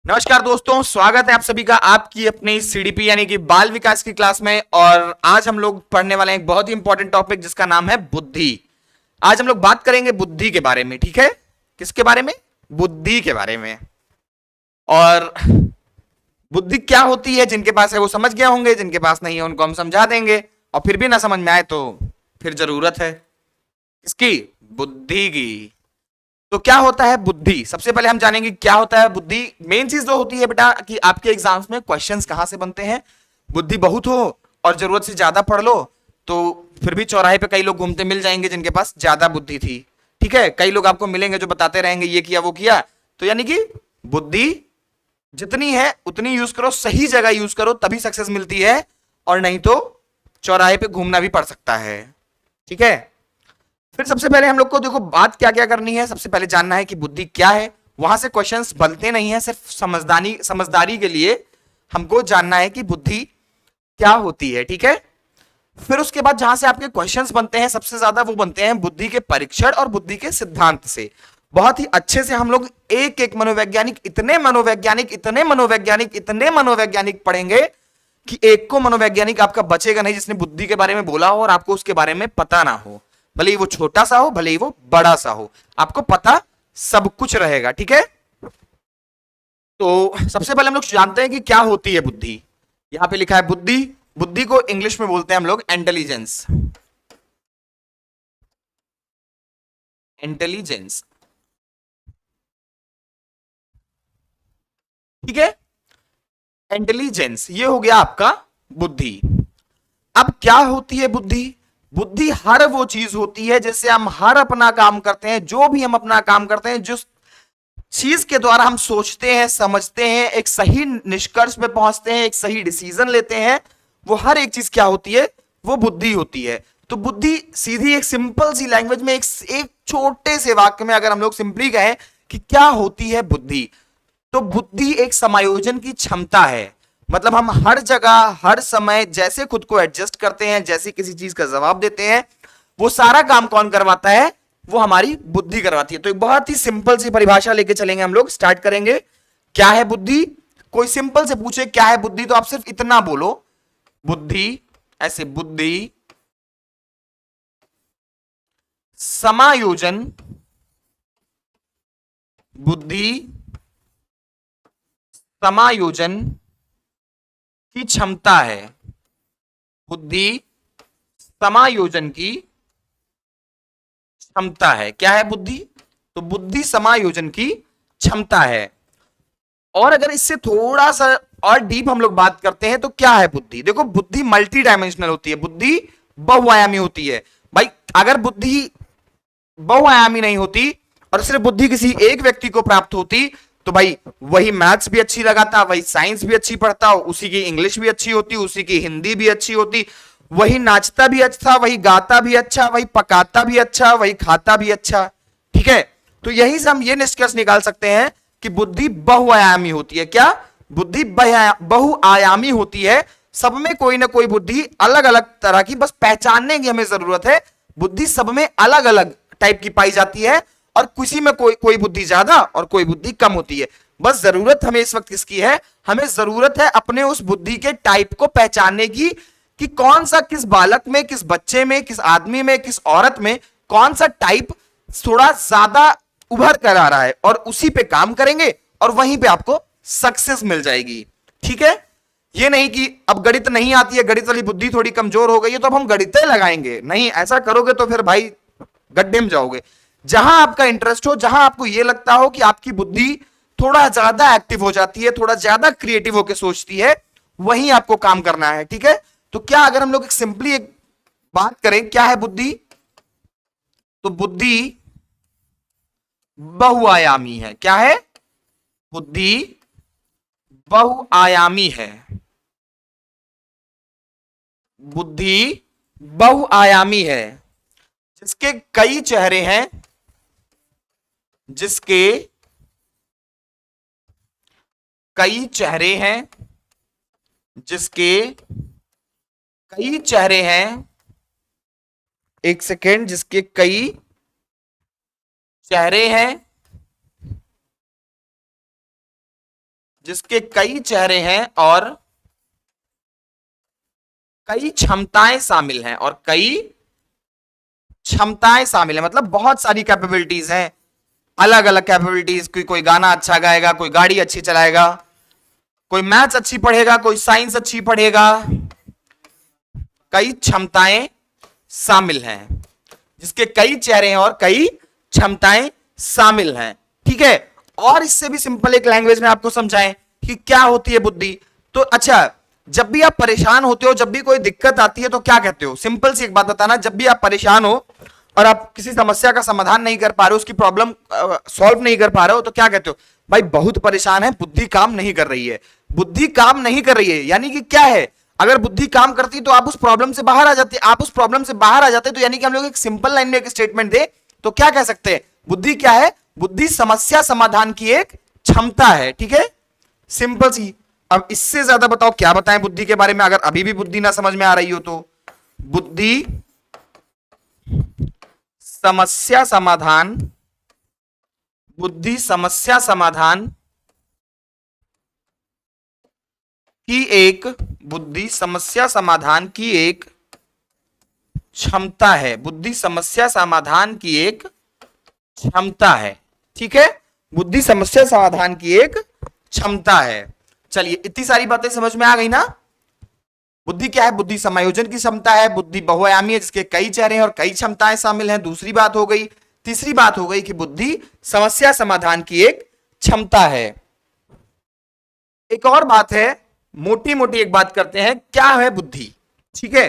नमस्कार दोस्तों, स्वागत है आप सभी का आपकी अपनी सीडीपी यानी कि बाल विकास की क्लास में। और आज हम लोग पढ़ने वाले हैं एक बहुत ही इंपॉर्टेंट टॉपिक जिसका नाम है बुद्धि। आज हम लोग बात करेंगे बुद्धि के बारे में, ठीक है। किसके बारे में? बुद्धि के बारे में। और बुद्धि क्या होती है, जिनके पास है वो समझ गए होंगे, जिनके पास नहीं है उनको हम समझा देंगे। और फिर भी ना समझ में आए तो फिर जरूरत है इसकी, बुद्धि की। तो क्या होता है बुद्धि? सबसे पहले हम जानेंगे क्या होता है बुद्धि। मेन चीज जो होती है बेटा कि आपके एग्जाम्स में क्वेश्चंस कहां से बनते हैं। बुद्धि बहुत हो और जरूरत से ज्यादा पढ़ लो तो फिर भी चौराहे पे कई लोग घूमते मिल जाएंगे जिनके पास ज्यादा बुद्धि थी, ठीक है। कई लोग आपको मिलेंगे जो बताते रहेंगे ये किया वो किया। तो यानी कि बुद्धि जितनी है उतनी यूज करो, सही जगह यूज करो, तभी सक्सेस मिलती है। और नहीं तो चौराहे पे घूमना भी पड़ सकता है, ठीक है। फिर सबसे पहले हम लोग को देखो बात क्या क्या करनी है। सबसे पहले जानना है कि बुद्धि क्या है। वहां से क्वेश्चंस बनते नहीं है, सिर्फ समझदारी के लिए हमको जानना है कि बुद्धि क्या होती है, ठीक है। फिर उसके बाद जहां से आपके क्वेश्चंस बनते हैं सबसे ज्यादा वो बनते हैं बुद्धि के परीक्षण और बुद्धि के सिद्धांत से। बहुत ही अच्छे से हम लोग एक एक मनोवैज्ञानिक, इतने मनोवैज्ञानिक, इतने मनोवैज्ञानिक, इतने मनोवैज्ञानिक पढ़ेंगे कि एक को मनोवैज्ञानिक आपका बचेगा नहीं जिसने बुद्धि के बारे में बोला हो और आपको उसके बारे में पता ना हो। भले ही वो छोटा सा हो, भले ही वो बड़ा सा हो, आपको पता सब कुछ रहेगा, ठीक है। तो सबसे पहले हम लोग जानते हैं कि क्या होती है बुद्धि। यहां पे लिखा है बुद्धि। बुद्धि को इंग्लिश में बोलते हैं हम लोग इंटेलिजेंस। इंटेलिजेंस, ठीक है। इंटेलिजेंस ये हो गया आपका बुद्धि। अब क्या होती है बुद्धि? बुद्धि हर वो चीज होती है जिससे हम हर अपना काम करते हैं, जो भी हम अपना काम करते हैं, जिस चीज के द्वारा हम सोचते हैं, समझते हैं, एक सही निष्कर्ष पे पहुंचते हैं, एक सही डिसीजन लेते हैं, वो हर एक चीज क्या होती है? वो बुद्धि होती है। तो बुद्धि सीधी एक सिंपल सी लैंग्वेज में एक छोटे से वाक्य में अगर हम लोग सिंपली कहें कि क्या होती है बुद्धि, तो बुद्धि एक समायोजन की क्षमता है। मतलब हम हर जगह हर समय जैसे खुद को एडजस्ट करते हैं, जैसे किसी चीज का जवाब देते हैं, वो सारा काम कौन करवाता है? वो हमारी बुद्धि करवाती है। तो एक बहुत ही सिंपल सी परिभाषा लेके चलेंगे, हम लोग स्टार्ट करेंगे। क्या है बुद्धि? कोई सिंपल से पूछे क्या है बुद्धि तो आप सिर्फ इतना बोलो, बुद्धि, ऐसे बुद्धि समायोजन, बुद्धि समायोजन की क्षमता है। बुद्धि समायोजन की क्षमता है। क्या है बुद्धि? तो बुद्धि समायोजन की क्षमता है। और अगर इससे थोड़ा सा और डीप हम लोग बात करते हैं तो क्या है बुद्धि? देखो बुद्धि मल्टी डायमेंशनल होती है, बुद्धि बहुआयामी होती है। भाई अगर बुद्धि बहुआयामी नहीं होती और सिर्फ बुद्धि किसी एक व्यक्ति को प्राप्त होती तो भाई वही मैथ्स भी अच्छी लगाता, वही साइंस भी अच्छी पढ़ता, उसी की इंग्लिश भी अच्छी होती, उसी की हिंदी भी अच्छी होती, वही नाचता भी अच्छा, वही गाता भी अच्छा, वही पकाता भी अच्छा, वही खाता भी अच्छा, ठीक है। तो यही से हम ये निष्कर्ष निकाल सकते हैं कि बुद्धि बहुआयामी होती है। क्या? बुद्धि बहुआयामी होती है। सब में कोई ना कोई बुद्धि अलग अलग तरह की, बस पहचानने की हमें जरूरत है। बुद्धि सब में अलग अलग टाइप की पाई जाती है और किसी में कोई कोई बुद्धि ज्यादा और कोई बुद्धि कम होती है। बस जरूरत हमें इस वक्त किसकी है? हमें जरूरत है अपने उस बुद्धि के टाइप को पहचानने की कि कौन सा किस बालक में, किस बच्चे में, किस आदमी में, किस औरत में कौन सा टाइप थोड़ा ज्यादा उभर कर आ रहा है और उसी पे काम करेंगे और वहीं पे आपको सक्सेस मिल जाएगी, ठीक है। ये नहीं कि अब गणित नहीं आती है, गणित वाली बुद्धि थोड़ी कमजोर हो गई है तो अब हम गणित लगाएंगे, नहीं, ऐसा करोगे तो फिर भाई गड्ढे में जाओगे। जहां आपका इंटरेस्ट हो, जहां आपको यह लगता हो कि आपकी बुद्धि थोड़ा ज्यादा एक्टिव हो जाती है, थोड़ा ज्यादा क्रिएटिव होकर सोचती है, वहीं आपको काम करना है, ठीक है। तो क्या अगर हम लोग एक सिंपली एक बात करें क्या है बुद्धि, तो बुद्धि बहुआयामी है। क्या है? बुद्धि बहुआयामी है। बुद्धि बहुआयामी है, जिसके कई चेहरे हैं, जिसके कई चेहरे हैं, जिसके कई चेहरे हैं, एक सेकेंड, जिसके कई चेहरे हैं, जिसके कई चेहरे हैं और कई क्षमताएं शामिल हैं, और कई क्षमताएं शामिल हैं मतलब बहुत सारी कैपेबिलिटीज हैं, अलग अलग कैपेबिलिटीज। कोई गाना अच्छा गाएगा, कोई गाड़ी अच्छी चलाएगा, कोई मैथ्स अच्छी पढ़ेगा, कोई साइंस अच्छी पढ़ेगा। कई क्षमताएं शामिल हैं, जिसके कई चेहरे हैं और कई क्षमताएं शामिल हैं। ठीक है, और इससे भी सिंपल एक लैंग्वेज में आपको समझाएं कि क्या होती है बुद्धि। तो अच्छा, जब भी आप परेशान होते हो, जब भी कोई दिक्कत आती है तो क्या कहते हो? सिंपल सी एक बात बताना, जब भी आप परेशान हो और आप किसी समस्या का समाधान नहीं कर पा रहे हो, उसकी प्रॉब्लम सॉल्व नहीं कर पा रहे हो, तो क्या कहते हो? भाई बहुत परेशान है, बुद्धि काम नहीं कर रही है। बुद्धि काम नहीं कर रही है यानी कि क्या है? अगर बुद्धि काम करती तो आप उस प्रॉब्लम से बाहर आ जाते, आप उस प्रॉब्लम से बाहर आ जाते। तो यानी कि हम लोग एक सिंपल लाइन में एक स्टेटमेंट दे तो क्या कह सकते हैं? बुद्धि क्या है? बुद्धि समस्या समाधान की एक क्षमता है। ठीक है, सिंपल सी। अब इससे ज्यादा बताओ क्या बताएं बुद्धि के बारे में, अगर अभी भी बुद्धि ना समझ में आ रही हो तो। बुद्धि समस्या समाधान, बुद्धि समस्या समाधान की एक, बुद्धि समस्या समाधान की एक क्षमता है। बुद्धि समस्या समाधान की एक क्षमता है। ठीक है, बुद्धि समस्या समाधान की एक क्षमता है। चलिए, इतनी सारी बातें समझ में आ गई ना? बुद्धि क्या है? बुद्धि समायोजन की क्षमता है, बुद्धि बहुआयामी है जिसके कई चेहरे हैं और कई क्षमताएं शामिल हैं, दूसरी बात हो गई। तीसरी बात हो गई कि बुद्धि समस्या समाधान की एक क्षमता है। एक और बात है, मोटी मोटी एक बात करते हैं, क्या है बुद्धि? ठीक है,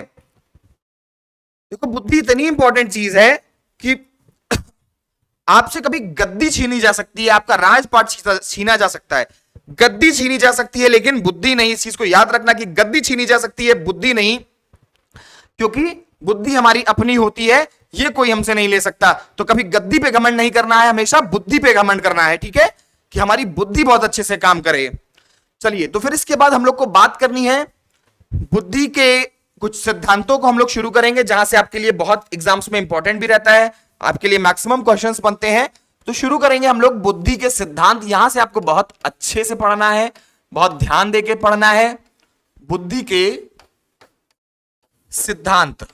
देखो बुद्धि इतनी इंपॉर्टेंट चीज है कि आपसे कभी गद्दी छीनी जा सकती है, आपका राजपाट छीना जा सकता है, गद्दी छीनी जा सकती है, लेकिन बुद्धि नहीं। इस चीज को याद रखना कि गद्दी छीनी जा सकती है, बुद्धि नहीं, क्योंकि बुद्धि हमारी अपनी होती है, ये कोई हमसे नहीं ले सकता। तो कभी गद्दी पे घमंड नहीं करना है, हमेशा बुद्धि पे घमंड करना है। ठीक है, कि हमारी बुद्धि बहुत अच्छे से काम करे। चलिए, तो फिर इसके बाद हम लोग को बात करनी है बुद्धि के कुछ सिद्धांतों को हम लोग शुरू करेंगे, जहां से आपके लिए बहुत एग्जाम्स में इंपॉर्टेंट भी रहता है, आपके लिए मैक्सिमम क्वेश्चंस बनते हैं। तो शुरू करेंगे हम लोग बुद्धि के सिद्धांत। यहां से आपको बहुत अच्छे से पढ़ना है, बहुत ध्यान देके पढ़ना है। बुद्धि के सिद्धांत,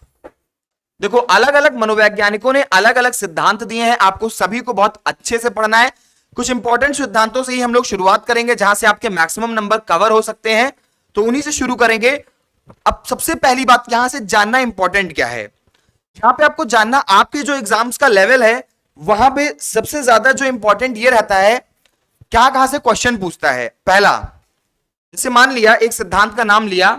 देखो अलग अलग मनोवैज्ञानिकों ने अलग अलग सिद्धांत दिए हैं, आपको सभी को बहुत अच्छे से पढ़ना है। कुछ इंपॉर्टेंट सिद्धांतों से ही हम लोग शुरुआत करेंगे, जहां से आपके मैक्सिमम नंबर कवर हो सकते हैं, तो उन्हीं से शुरू करेंगे। अब सबसे पहली बात यहां से जानना इंपॉर्टेंट क्या है, यहां पे आपको जानना आपके जो एग्जाम्स का लेवल है, वहां पे सबसे ज्यादा जो इंपॉर्टेंट ये रहता है क्या कहां से क्वेश्चन पूछता है। पहला, जैसे मान लिया एक सिद्धांत का नाम लिया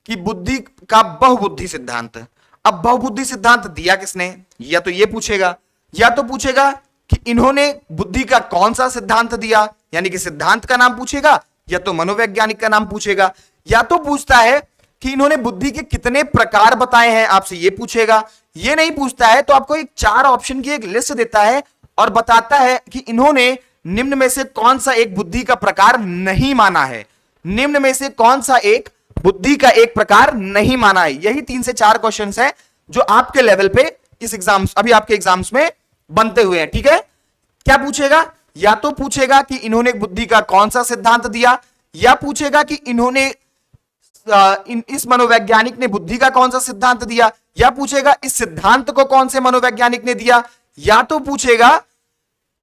कि बुद्धि का बहुबुद्धि सिद्धांत। अब बहुबुद्धि सिद्धांत दिया किसने, या तो ये पूछेगा, या तो पूछेगा कि इन्होंने बुद्धि का कौन सा सिद्धांत दिया, यानी कि सिद्धांत का नाम पूछेगा, या तो मनोवैज्ञानिक का नाम पूछेगा, या तो पूछता है कि इन्होंने बुद्धि के कितने प्रकार बताए हैं, आपसे ये पूछेगा। ये नहीं पूछता है तो आपको एक 4 ऑप्शन की एक लिस्ट देता है और बताता है कि इन्होंने निम्न में से कौन सा एक बुद्धि का प्रकार नहीं माना है, निम्न में से कौन सा एक बुद्धि का एक प्रकार नहीं माना है। यही 3 से 4 क्वेश्चन है जो आपके लेवल पे इस एग्जाम्स, अभी आपके एग्जाम्स में बनते हुए हैं। ठीक है, क्या पूछेगा? या तो पूछेगा कि इन्होंने बुद्धि का कौन सा सिद्धांत दिया, या पूछेगा कि इन्होंने इस मनोवैज्ञानिक ने बुद्धि का कौन सा सिद्धांत दिया, या पूछेगा इस सिद्धांत को कौन से मनोवैज्ञानिक ने दिया, या तो पूछेगा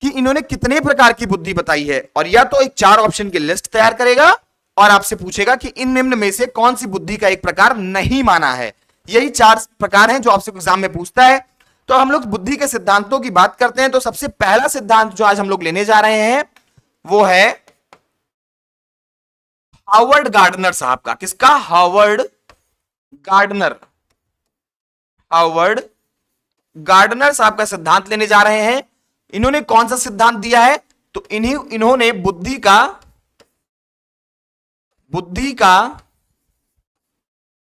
कि इन्होंने कितने प्रकार की बुद्धि बताई है, और या तो एक 4 ऑप्शन की लिस्ट तैयार करेगा और आपसे पूछेगा कि इन निम्न में से कौन सी बुद्धि का एक प्रकार नहीं माना है। यही 4 प्रकार हैं जो आपसे एग्जाम में पूछता है। तो हम लोग बुद्धि के सिद्धांतों की बात करते हैं। तो सबसे पहला सिद्धांत जो आज हम लोग लेने जा रहे हैं वो है हार्वर्ड गार्डनर साहब का। किसका? Harvard gardener. हार्वर्ड गार्डनर साहब का सिद्धांत लेने जा रहे हैं। इन्होंने कौन सा सिद्धांत दिया है? तो इन्होंने बुद्धि का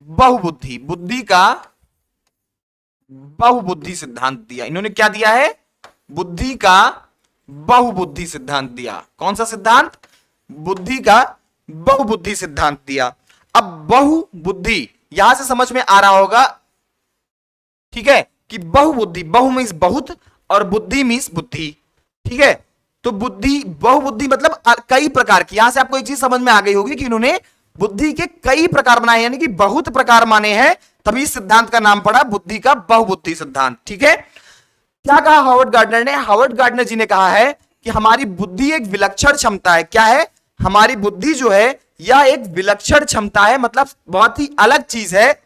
बहुबुद्धि, बुद्धि का बहुबुद्धि सिद्धांत दिया। इन्होंने क्या दिया है? बुद्धि का बहुबुद्धि सिद्धांत दिया। कौन सा सिद्धांत? बुद्धि का बहुबुद्धि सिद्धांत दिया। अब बहुबुद्धि यहां से समझ में आ रहा होगा, ठीक है, कि बहुबुद्धि, बहु मीन्स बहुत और बुद्धि मीन्स बुद्धि। ठीक है, तो बुद्धि, बहुबुद्धि मतलब कई प्रकार की। यहां से आपको एक चीज समझ में आ गई होगी कि इन्होंने बुद्धि के कई प्रकार बनाए, यानी कि बहुत प्रकार माने हैं, तभी इस सिद्धांत का नाम पड़ा बुद्धि का बहुबुद्धि सिद्धांत। ठीक है, क्या कहा हार्वर्ड गार्डनर ने? हार्वर्ड गार्डनर जी ने कहा है कि हमारी बुद्धि एक विलक्षण क्षमता है। क्या है? हमारी बुद्धि जो है यह एक विलक्षण क्षमता है, मतलब बहुत ही अलग चीज है।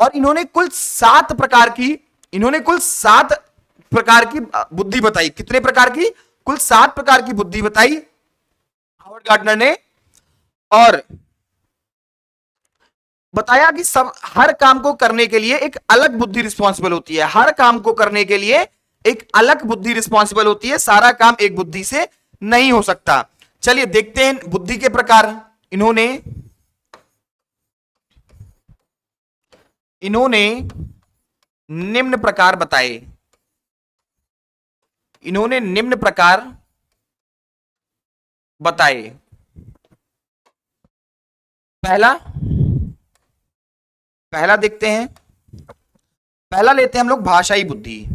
और इन्होंने कुल 7 प्रकार की, बुद्धि बताई। कितने प्रकार की? कुल 7 प्रकार की बुद्धि बताई हार्वर्ड गार्डनर ने। और बताया कि सब हर काम को करने के लिए एक अलग बुद्धि रिस्पॉन्सिबल होती है। हर काम को करने के लिए एक अलग बुद्धि रिस्पॉन्सिबल होती है, सारा काम एक बुद्धि से नहीं हो सकता। चलिए देखते हैं बुद्धि के प्रकार। इन्होंने निम्न प्रकार बताए। पहला देखते हैं, पहला लेते हैं हम लोग भाषाई बुद्धि।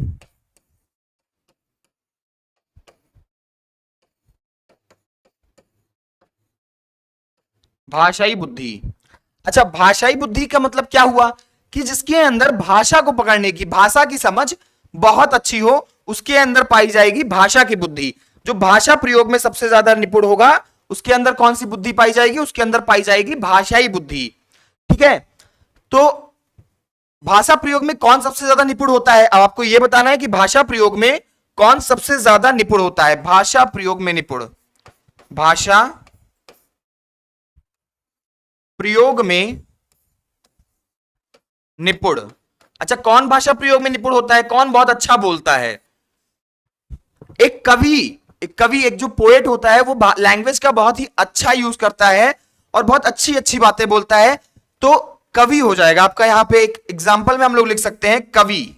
भाषाई बुद्धि। अच्छा, भाषाई बुद्धि का मतलब क्या हुआ? कि जिसके अंदर भाषा को पकड़ने की, भाषा की समझ बहुत अच्छी हो, उसके अंदर पाई जाएगी भाषा की बुद्धि। जो भाषा प्रयोग में सबसे ज्यादा निपुण होगा, उसके अंदर कौन सी बुद्धि पाई जाएगी? उसके अंदर पाई जाएगी भाषाई बुद्धि। ठीक है, तो भाषा प्रयोग में कौन सबसे ज्यादा निपुण होता है? अब आपको यह बताना है कि भाषा प्रयोग में कौन सबसे ज्यादा निपुण होता है। भाषा प्रयोग में निपुण, भाषा प्रयोग में निपुण। अच्छा, कौन भाषा प्रयोग में निपुण होता है? कौन बहुत अच्छा बोलता है? एक कवि, एक जो पोएट होता है, वो लैंग्वेज का बहुत ही अच्छा यूज करता है और बहुत अच्छी अच्छी बातें बोलता है, तो कवि हो जाएगा आपका। यहां पे एक एग्जांपल में हम लोग लिख सकते हैं कवि।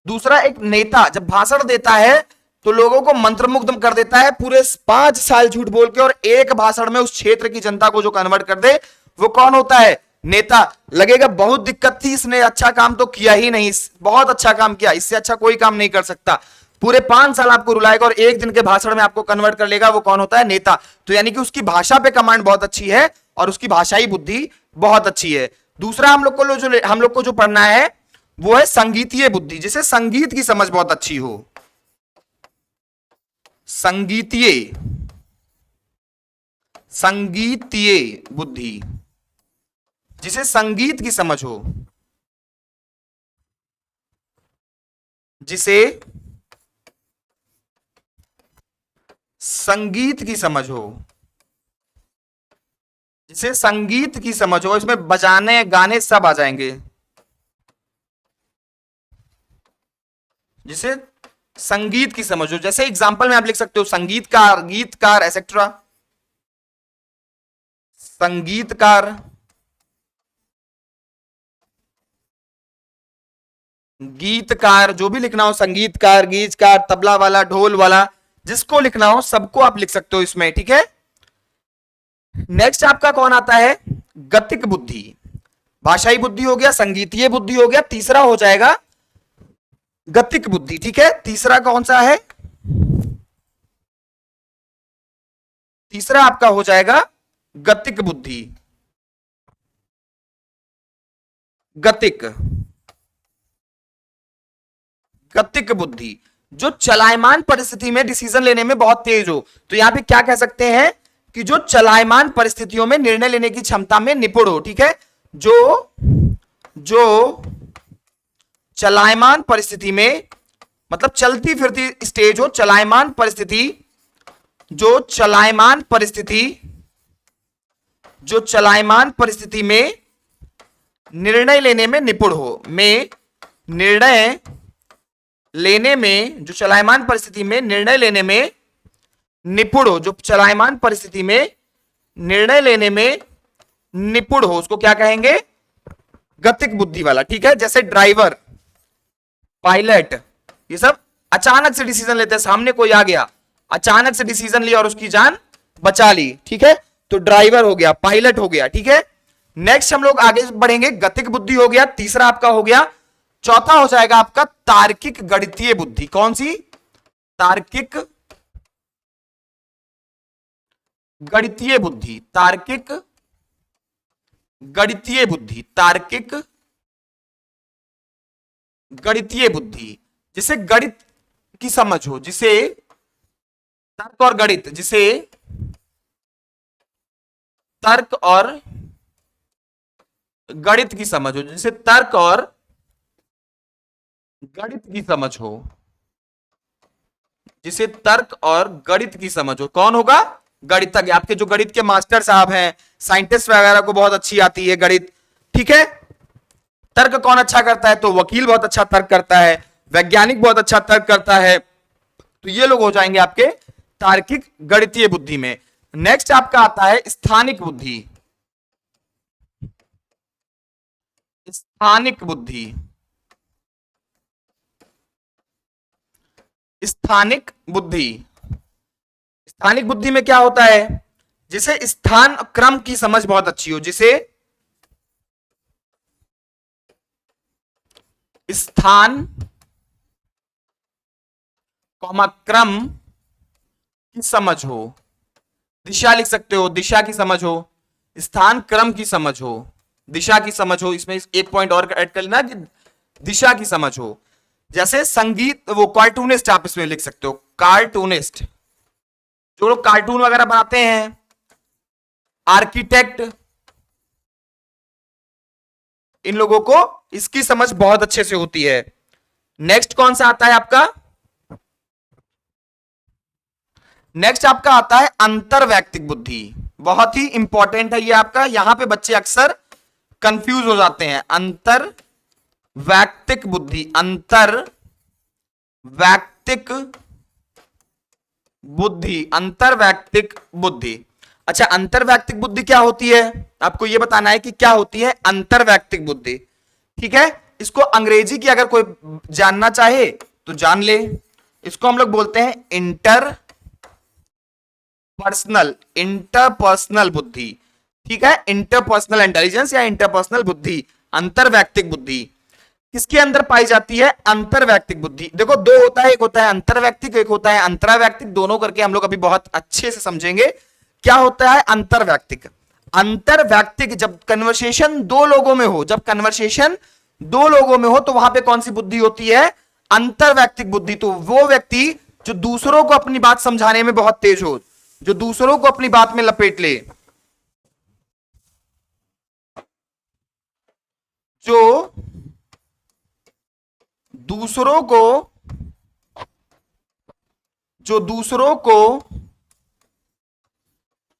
दूसरा, एक नेता जब भाषण देता है तो लोगों को मंत्रमुग्ध कर देता है, पूरे 5 साल झूठ बोल के, और एक भाषण में उस क्षेत्र की जनता को जो कन्वर्ट कर दे, वो कौन होता है? नेता। लगेगा बहुत दिक्कत थी, इसने अच्छा काम तो किया ही नहीं, बहुत अच्छा काम किया, इससे अच्छा कोई काम नहीं कर सकता। पूरे 5 साल आपको रुलाएगा और एक दिन के भाषण में आपको कन्वर्ट कर लेगा, वो कौन होता है? नेता। तो यानी कि उसकी भाषा पे कमांड बहुत अच्छी है और उसकी भाषाई बुद्धि बहुत अच्छी है। दूसरा हम लोग को जो पढ़ना है वो है संगीतीय बुद्धि, जिसे संगीत की समझ बहुत अच्छी हो। संगीतीय बुद्धि, जिसे संगीत की समझ हो, जिसे संगीत की समझ हो, इसमें बजाने गाने सब आ जाएंगे, जिसे संगीत की समझ हो। जैसे एग्जांपल में आप लिख सकते हो संगीतकार, गीतकार, एसेट्रा। संगीतकार, गीतकार, जो भी लिखना हो, संगीतकार, गीतकार, तबला वाला, ढोल वाला, जिसको लिखना हो सबको आप लिख सकते हो इसमें। ठीक है, नेक्स्ट आपका कौन आता है? गतिक बुद्धि। भाषाई बुद्धि हो गया, संगीतीय बुद्धि हो गया, तीसरा हो जाएगा गतिक बुद्धि। ठीक है, तीसरा कौन सा है? तीसरा आपका हो जाएगा गतिक बुद्धि। गतिक बुद्धि जो चलायमान परिस्थिति में डिसीजन लेने में बहुत तेज हो। तो यहां पे क्या कह सकते हैं कि जो चलायमान परिस्थितियों में निर्णय लेने की क्षमता में निपुण हो। ठीक है, जो चलायमान परिस्थिति में, मतलब चलती फिरती स्टेज हो, चलायमान परिस्थिति में निर्णय लेने में निपुण हो, जो चलायमान परिस्थिति में निर्णय लेने में निपुण हो, उसको क्या कहेंगे? गतिक बुद्धि वाला। ठीक है, जैसे ड्राइवर, पायलट, ये सब अचानक से डिसीजन लेते हैं। सामने कोई आ गया, अचानक से डिसीजन लिया और उसकी जान बचा ली। ठीक है, तो ड्राइवर हो गया, पायलट हो गया। ठीक है, नेक्स्ट हम लोग आगे बढ़ेंगे। गतिक बुद्धि हो गया, तीसरा आपका हो गया। चौथा हो जाएगा आपका तार्किक गणितीय बुद्धि। कौन सी? तार्किक गणितीय बुद्धि, तार्किक गणितीय बुद्धि, तार्किक गणितीय बुद्धि, जिसे गणित की समझ हो, जिसे तर्क और गणित, जिसे तर्क और गणित की समझ हो, जिसे तर्क और गणित की समझ हो, जिसे तर्क और गणित की समझ हो। कौन होगा? गणितज्ञ। आपके जो गणित के मास्टर साहब हैं, साइंटिस्ट वगैरह को बहुत अच्छी आती है गणित, ठीक है। तर्क कौन अच्छा करता है? तो वकील बहुत अच्छा तर्क करता है, वैज्ञानिक बहुत अच्छा तर्क करता है। तो ये लोग हो जाएंगे आपके तार्किक गणितीय बुद्धि में। नेक्स्ट आपका आता है स्थानिक बुद्धि। स्थानिक बुद्धि, स्थानिक बुद्धि, स्थानिक बुद्धि में क्या होता है? जिसे स्थान क्रम की समझ बहुत अच्छी हो, जिसे स्थान क्रम की समझ हो, दिशा लिख सकते हो, दिशा की समझ हो, स्थान क्रम की समझ हो, दिशा की समझ हो। इसमें एक पॉइंट और ऐड कर लेना कि दिशा की समझ हो। जैसे संगीत, वो कार्टूनिस्ट आप इसमें लिख सकते हो, कार्टूनिस्ट, जो लोग कार्टून वगैरह बनाते हैं, आर्किटेक्ट, इन लोगों को इसकी समझ बहुत अच्छे से होती है। नेक्स्ट कौन सा आता है आपका? नेक्स्ट आपका आता है अंतरवैयक्तिक बुद्धि। बहुत ही इंपॉर्टेंट है ये आपका, यहां पे बच्चे अक्सर कंफ्यूज हो जाते हैं। अंतरवैयक्तिक बुद्धि, अंतरवैयक्तिक बुद्धि, अंतरवैयक्तिक बुद्धि। अच्छा, अंतरवैयक्तिक बुद्धि क्या होती है? आपको यह बताना है कि क्या होती है अंतरवैयक्तिक बुद्धि, ठीक है। इसको अंग्रेजी की अगर कोई जानना चाहे तो जान ले। इसको हम लोग बोलते हैं इंटरपर्सनल बुद्धि, ठीक है। इंटरपर्सनल इंटेलिजेंस या इंटरपर्सनल बुद्धि, अंतरवैयक्तिक बुद्धि किसके अंदर पाई जाती है? अंतरवैयक्तिक बुद्धि। देखो दो होता है, एक होता है अंतरवैयक्तिक, एक होता है अंतरावैयक्तिक। दोनों करके हम लोग अभी बहुत अच्छे से समझेंगे क्या होता है अंतरवैयक्तिक। अंतरवैयक्तिक जब कन्वर्सेशन दो लोगों में हो, जब कन्वर्सेशन दो लोगों में हो तो वहां पे कौन सी बुद्धि होती है? अंतरवैयक्तिक बुद्धि। तो वो व्यक्ति जो दूसरों को अपनी बात समझाने में बहुत तेज हो, जो दूसरों को अपनी बात में लपेट ले, जो दूसरों को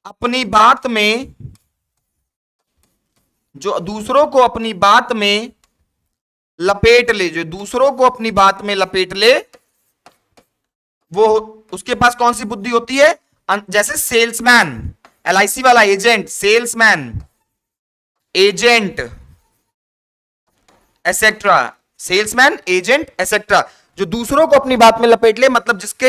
अपनी बात में, जो दूसरों को अपनी बात में लपेट ले, जो दूसरों को अपनी बात में लपेट ले, वो उसके पास कौन सी बुद्धि होती है? जैसे सेल्समैन, एलआईसी वाला agent, salesman, agent etcetera, salesman, agent etcetera, जो दूसरों को अपनी बात में लपेट ले, मतलब जिसके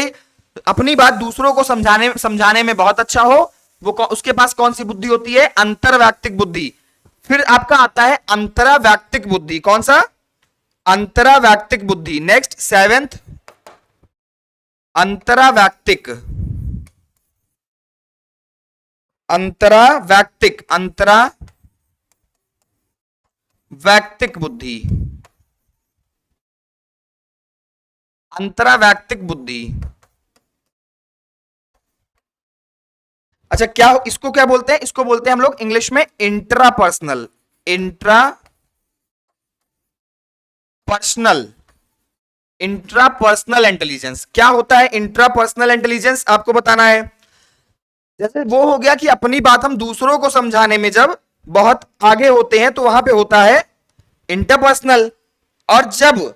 अपनी बात दूसरों को समझाने में बहुत अच्छा हो, वो उसके पास कौन सी बुद्धि होती है? अंतरवैयक्तिक बुद्धि। फिर आपका आता है अंतरावैयक्तिक बुद्धि। कौन सा? अंतरावैयक्तिक बुद्धि। नेक्स्ट सेवेंथ, अंतरावैयक्तिक, अंतरावैयक्तिक, अंतरावैयक्तिक बुद्धि, अंतरावैयक्तिक बुद्धि। अच्छा, क्या इसको क्या बोलते हैं? इसको बोलते हैं हम लोग इंग्लिश में इंट्रापर्सनल, इंट्रापर्सनल इंटेलिजेंस। क्या होता है इंट्रापर्सनल इंटेलिजेंस? आपको बताना है। जैसे वो हो गया कि अपनी बात हम दूसरों को समझाने में जब बहुत आगे होते हैं तो वहां पे होता है इंटरपर्सनल। और जब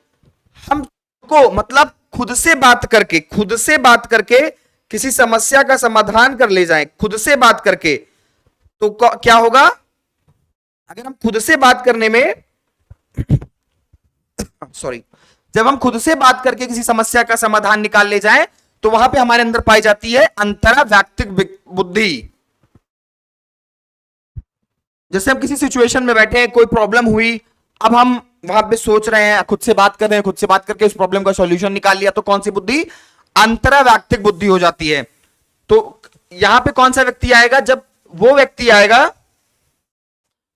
हम को मतलब खुद से बात करके किसी समस्या का समाधान कर ले जाएं, खुद से बात करके, तो क्या होगा? अगर हम खुद से बात करने में सॉरी, जब हम खुद से बात करके किसी समस्या का समाधान निकाल ले जाएं तो वहां पे हमारे अंदर पाई जाती है अंतरावैयक्तिक बुद्धि। जैसे हम किसी सिचुएशन में बैठे हैं, कोई प्रॉब्लम हुई, अब हम वहां पे सोच रहे हैं, खुद से बात कर रहे हैं, खुद से बात करके उस प्रॉब्लम का सॉल्यूशन निकाल लिया, तो कौन सी बुद्धि? अंतरावैयक्तिक बुद्धि हो जाती है। तो यहां पे कौन सा व्यक्ति आएगा? जब वो व्यक्ति आएगा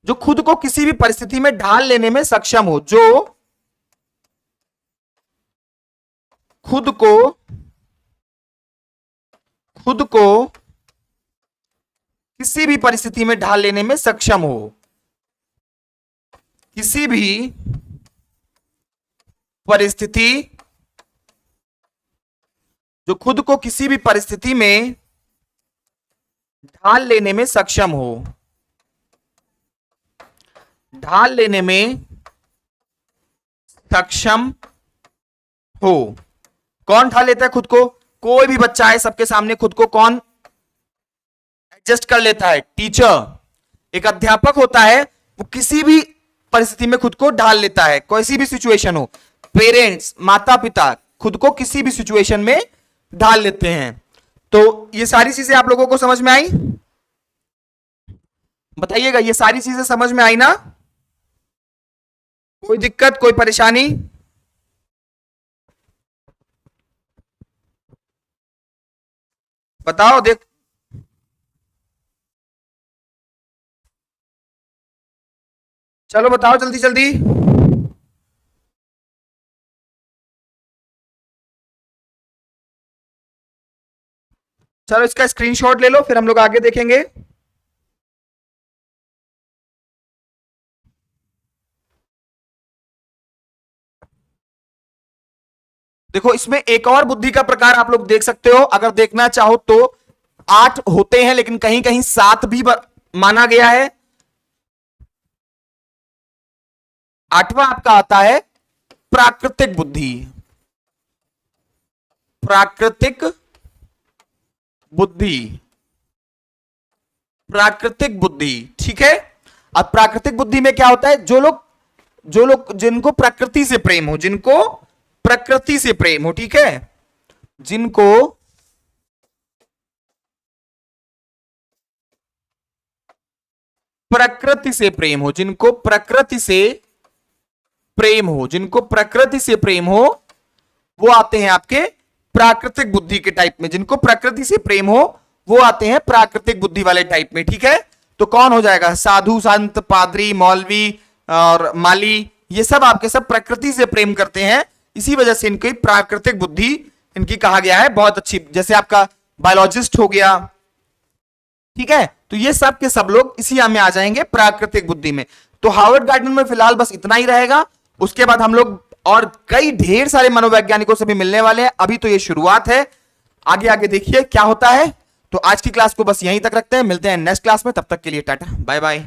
जो खुद को किसी भी परिस्थिति में ढाल लेने में सक्षम हो, जो खुद को किसी भी परिस्थिति में ढाल लेने में सक्षम हो, किसी भी परिस्थिति, जो खुद को किसी भी परिस्थिति में ढाल लेने में सक्षम हो, ढाल लेने में सक्षम हो। कौन ढाल लेता है खुद को? कोई भी बच्चा है, सबके सामने खुद को कौन एडजस्ट कर लेता है? टीचर। एक अध्यापक होता है, वो किसी भी परिस्थिति में खुद को ढाल लेता है, कोई भी सिचुएशन हो। पेरेंट्स, माता पिता खुद को किसी भी सिचुएशन में ढाल लेते हैं। तो ये सारी चीजें आप लोगों को समझ में आई? बताइएगा, ये सारी चीजें समझ में आई ना? कोई दिक्कत, कोई परेशानी? बताओ। देख, चलो बताओ जल्दी जल्दी। चलो इसका स्क्रीनशॉट ले लो, फिर हम लोग आगे देखेंगे। देखो, इसमें एक और बुद्धि का प्रकार आप लोग देख सकते हो, अगर देखना चाहो तो। 8 होते हैं, लेकिन कहीं कहीं 7 भी माना गया है। 8वां आपका आता है प्राकृतिक बुद्धि। प्राकृतिक बुद्धि, प्राकृतिक बुद्धि, ठीक है। अब प्राकृतिक बुद्धि में क्या होता है? जो लोग जिनको प्रकृति से प्रेम हो, जिनको प्रकृति से प्रेम हो, ठीक है, जिनको प्रकृति से प्रेम हो, जिनको प्रकृति से प्रेम हो, जिनको प्रकृति से प्रेम हो, वो आते हैं आपके प्राकृतिक बुद्धि के टाइप में। जिनको प्रकृति से प्रेम हो वो आते हैं प्राकृतिक बुद्धि वाले टाइप में, ठीक है। तो कौन हो जाएगा? साधु, संत, पादरी, मौलवी और माली, ये सब आपके सब प्रकृति से प्रेम करते हैं, इसी वजह से इनकी प्राकृतिक बुद्धि इनकी कहा गया है बहुत अच्छी। जैसे आपका बायोलॉजिस्ट हो गया, ठीक है, तो ये सब के सब लोग इसी में आ जाएंगे प्राकृतिक बुद्धि में। तो हार्वर्ड गार्डन में फिलहाल बस इतना ही रहेगा। उसके बाद हम लोग और कई ढेर सारे मनोवैज्ञानिकों से भी मिलने वाले हैं। अभी तो ये शुरुआत है, आगे आगे देखिए क्या होता है। तो आज की क्लास को बस यहीं तक रखते हैं, मिलते हैं नेक्स्ट क्लास में। तब तक के लिए टाटा, बाय बाय।